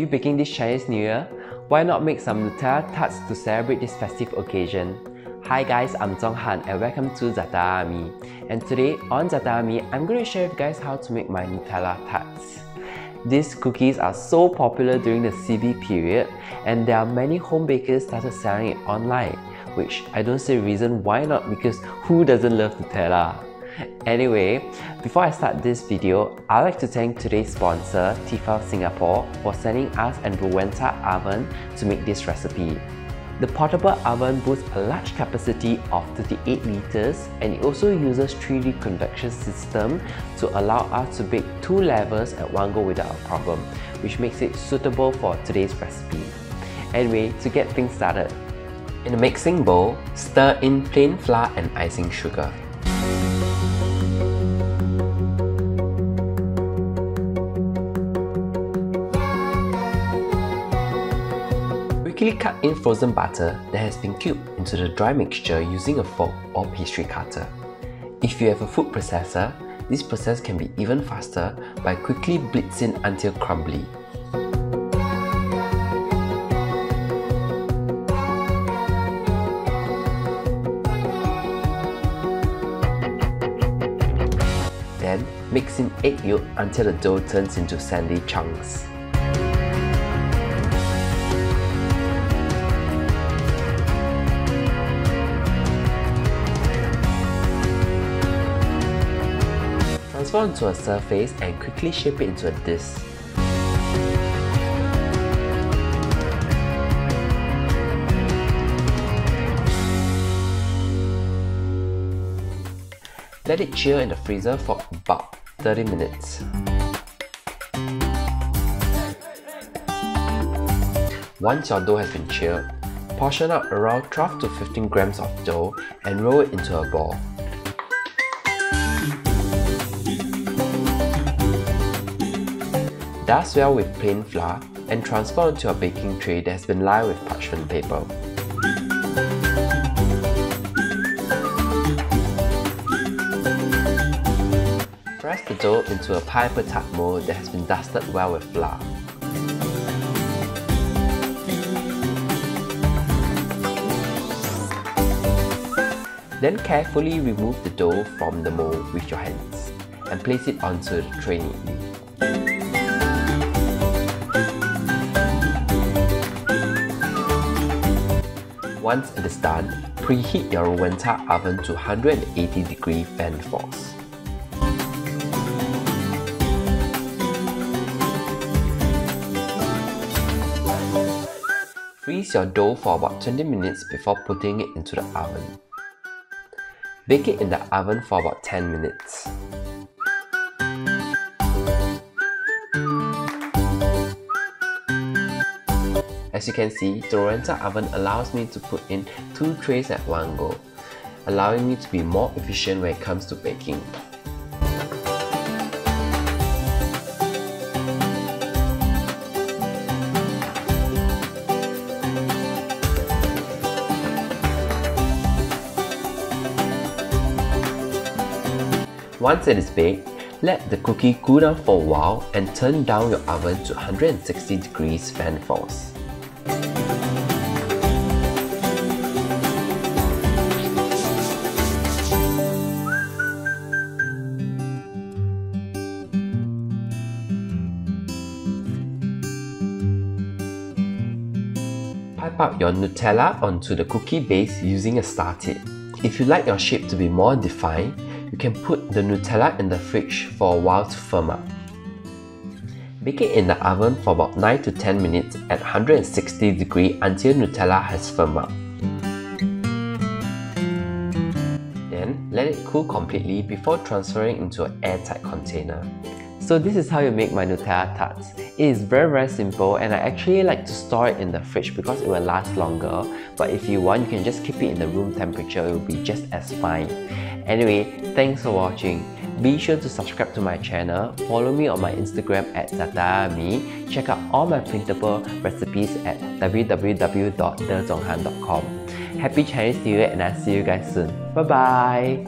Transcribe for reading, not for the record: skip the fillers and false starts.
you baking this Chinese New Year? Why not make some Nutella Tarts to celebrate this festive occasion? Hi guys, I'm Zhonghan and welcome to ZaTaYaYummy. And today on ZaTaYaYummy, I'm going to share with you guys how to make my Nutella Tarts. These cookies are so popular during the CB period and there are many home bakers started selling it online, which I don't see a reason why not, because who doesn't love Nutella? Anyway, before I start this video, I'd like to thank today's sponsor, Tefal Singapore, for sending us a Rowenta Oven to make this recipe. The portable oven boasts a large capacity of 38 liters and it also uses 3D convection system to allow us to bake 2 levels at one go without a problem, which makes it suitable for today's recipe. Anyway, to get things started, in a mixing bowl, stir in plain flour and icing sugar. Quickly cut in frozen butter that has been cubed into the dry mixture using a fork or pastry cutter. If you have a food processor, this process can be even faster by quickly blitzing until crumbly. Then mix in egg yolk until the dough turns into sandy chunks. Transfer onto a surface and quickly shape it into a disc. Let it chill in the freezer for about 30 minutes. Once your dough has been chilled, portion out around 12 to 15 grams of dough and roll it into a ball. Dust well with plain flour and transfer onto a baking tray that has been lined with parchment paper. Press the dough into a pineapple tart mold that has been dusted well with flour. Then carefully remove the dough from the mold with your hands and place it onto the tray neatly. Once it is done, preheat your Rowenta oven to 180-degree fan force. Freeze your dough for about 20 minutes before putting it into the oven. Bake it in the oven for about 10 minutes. As you can see, the Rowenta oven allows me to put in 2 trays at one go, allowing me to be more efficient when it comes to baking. Once it is baked, let the cookie cool down for a while and turn down your oven to 160 degrees fan force. Pipe out your Nutella onto the cookie base using a star tip. If you like your shape to be more defined, you can put the Nutella in the fridge for a while to firm up. Bake it in the oven for about 9 to 10 minutes at 160 degrees until Nutella has firmed up. Then let it cool completely before transferring into an airtight container. So this is how you make my Nutella Tarts. It is very simple and I actually like to store it in the fridge because it will last longer, but if you want you can just keep it in the room temperature, it will be just as fine. Anyway, thanks for watching. Be sure to subscribe to my channel, follow me on my Instagram at ZaTaYaYummy, check out all my printable recipes at www.thezhonghan.com. Happy Chinese New Year and I'll see you guys soon. Bye bye!